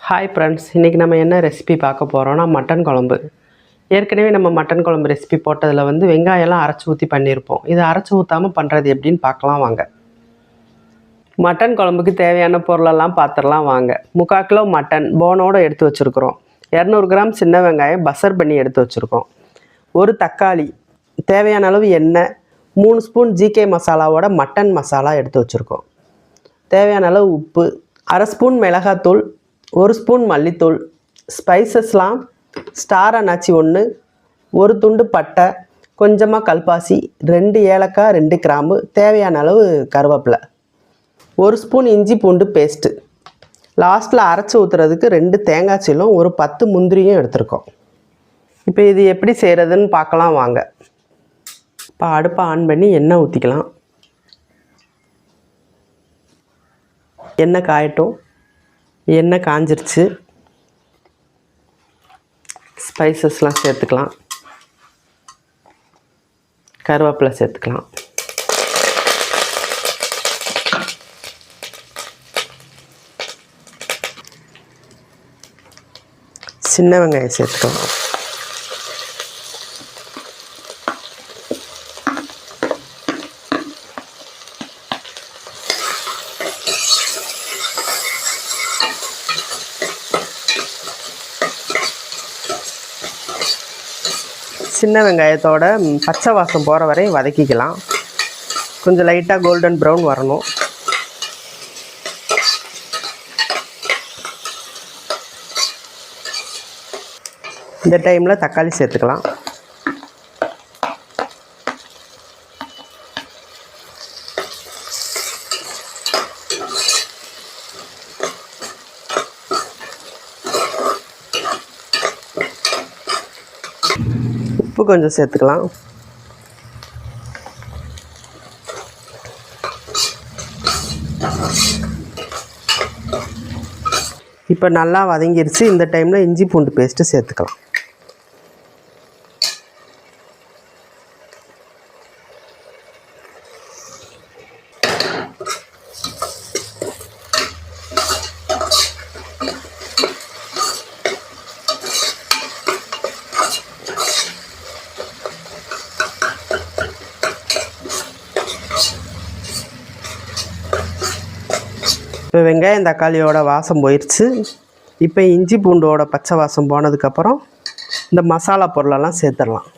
Hi friends, இன்றைக்கி நம்ம என்ன ரெசிபி பார்க்க போகிறோன்னா மட்டன் குழம்பு. ஏற்கனவே நம்ம மட்டன் குழம்பு ரெசிபி போட்டதில் வந்து வெங்காயம்லாம் அரைச்சி ஊற்றி பண்ணியிருப்போம். இதை அரைச்சி ஊற்றாமல் பண்ணுறது எப்படின்னு பார்க்கலாம் வாங்க. மட்டன் குழம்புக்கு தேவையான பொருளெல்லாம் பார்த்துடலாம் வாங்க. 3/4 கிலோ மட்டன் போனோடு எடுத்து வச்சுருக்குறோம். 200 கிராம் சின்ன வெங்காயம் பசர் பண்ணி எடுத்து வச்சுருக்கோம். ஒரு தக்காளி, தேவையான அளவு எண்ணெய், 3 ஸ்பூன் ஜிகே மசாலாவோட மட்டன் மசாலா எடுத்து வச்சுருக்கோம். தேவையான அளவு உப்பு, 1/2 ஸ்பூன் மிளகாத்தூள், 1 ஸ்பூன் மல்லித்தூள், ஸ்பைசஸ்லாம் ஸ்டார் அன்னாச்சி 1, 1 துண்டு பட்டை, கொஞ்சமாக கல்பாசி, 2 ஏலக்காய், 2 கிராம்பு, தேவையான அளவு கருவேப்பிலை, 1 ஸ்பூன் இஞ்சி பூண்டு பேஸ்ட்டு, லாஸ்ட்டில் அரைச்சி ஊற்றுறதுக்கு 2 தேங்காய் சீலும், ஒரு 10 முந்திரியும் எடுத்துருக்கோம். இப்போ இது எப்படி செய்கிறதுன்னு பார்க்கலாம் வாங்க. இப்போ அடுப்பை ஆன் பண்ணி எண்ணெய் ஊற்றிக்கலாம். எண்ணெய் காயட்டும். எண்ணெய் காஞ்சிருச்சு. ஸ்பைசஸ்லாம் சேர்த்துக்கலாம். கருவேப்பிலை சேர்த்துக்கலாம். சின்ன வெங்காயம் சேர்த்துக்கலாம். சின்ன வெங்காயத்தோட பச்சை வாசம் போகிற வரையும் வதக்கிக்கலாம். கொஞ்சம் லைட்டாக கோல்டன் ப்ரௌன் வரணும். இந்த டைமில் தக்காளி சேர்த்துக்கலாம். உப்பு கொஞ்சம் சேர்த்துக்கலாம். இப்போ நல்லா வதங்கிருச்சு. இந்த டைமில் இஞ்சி பூண்டு பேஸ்ட்டு சேர்த்துக்கலாம். இப்போ வெங்காயம் தக்காளியோட வாசம் போயிடுச்சு. இப்போ இஞ்சி பூண்டோட பச்சை வாசம் போனதுக்கப்புறம் இந்த மசாலா பொருளெல்லாம் சேர்த்துடலாம்.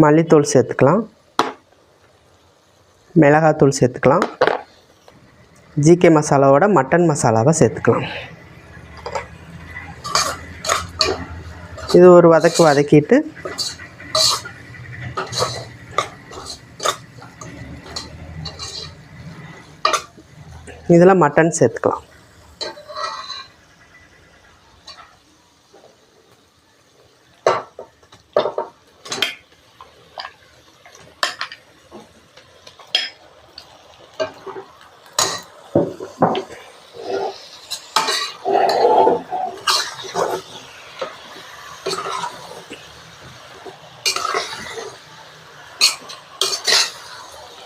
மல்லித்தூள் சேர்த்துக்கலாம். மிளகாத்தூள் சேர்த்துக்கலாம். ஜிகே மசாலாவோட மட்டன் மசாலாவை சேர்த்துக்கலாம். இது ஒரு வதக்கிட்டு இதில் மட்டன் சேர்த்துக்கலாம்.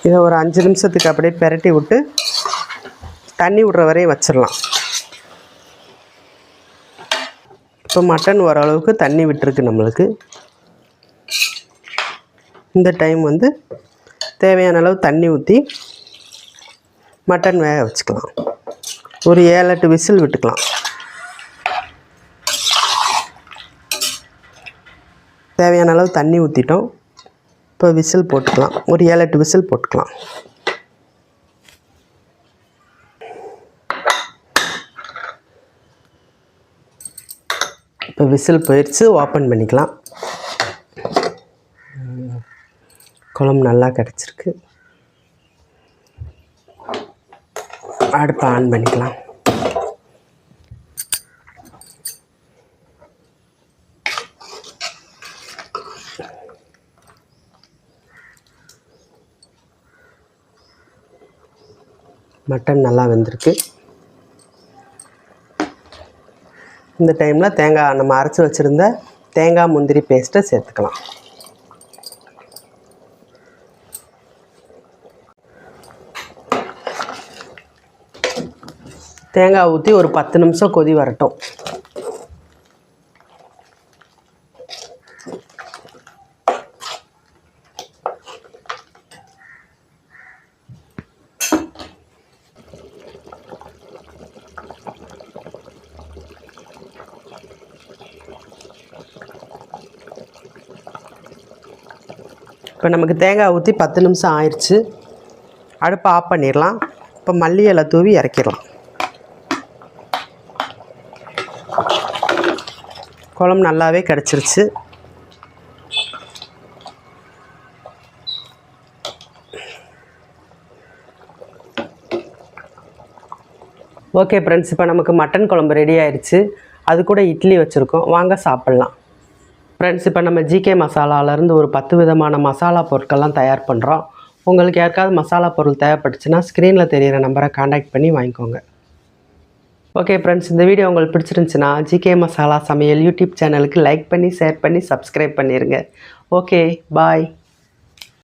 இதை ஒரு 5 நிமிஷத்துக்கு அப்படியே பெரட்டி விட்டு தண்ணி விடுற வரையும் வச்சிடலாம். இப்போ மட்டன் ஓரளவுக்கு தண்ணி விட்டுருக்கு நம்மளுக்கு. இந்த டைம் வந்து தேவையான அளவு தண்ணி ஊற்றி மட்டன் வேக வச்சுக்கலாம். ஒரு 7-8 விசில் விட்டுக்கலாம். தேவையான அளவு தண்ணி ஊற்றிட்டோம். இப்போ விசில் போட்டுக்கலாம். ஒரு 7-8 விசில் போட்டுக்கலாம். இப்போ விசில் போயிடுச்சு. ஓப்பன் பண்ணிக்கலாம். குழம்பு நல்லா கிடச்சிருக்கு. அடுப்பை ஆன் பண்ணிக்கலாம். மட்டன் நல்லா வெந்திருக்கு. இந்த டைமில் தேங்காய், நம்ம அரைச்சி வச்சுருந்த தேங்காய் முந்திரி பேஸ்ட்டை சேர்த்துக்கலாம். தேங்காய் ஊற்றி ஒரு 10 நிமிஷம் கொதி வரட்டும். இப்போ நமக்கு தேங்காய் ஊற்றி 10 நிமிஷம் ஆயிடுச்சு. அடுப்பை ஆஃப் பண்ணிடலாம். இப்போ மல்லி இலை தூவி இறக்கிடலாம். குழம்பு நல்லாவே கிடச்சிருச்சு. ஓகே ஃப்ரெண்ட்ஸ், இப்போ நமக்கு மட்டன் குழம்பு ரெடி ஆயிடுச்சு. அது கூட இட்லி வச்சுருக்கோம், வாங்க சாப்பிட்லாம். ஃப்ரெண்ட்ஸ், இப்போ நம்ம ஜிகே மசாலாவிலேருந்து ஒரு 10 விதமான மசாலா பொருட்கள்லாம் தயார் பண்ணுறோம். உங்களுக்கு யாருக்காவது மசாலா பொருள் தேவைப்பட்டுச்சுன்னா ஸ்க்ரீனில் தெரிகிற நம்பரை காண்டாக்ட் பண்ணி வாங்கிக்கோங்க. ஓகே ஃப்ரெண்ட்ஸ், இந்த வீடியோ உங்களுக்கு பிடிச்சிருந்துச்சுன்னா ஜிகே மசாலா சமையல் யூடியூப் சேனலுக்கு லைக் பண்ணி, ஷேர் பண்ணி, சப்ஸ்கிரைப் பண்ணிடுங்க. ஓகே, பாய்.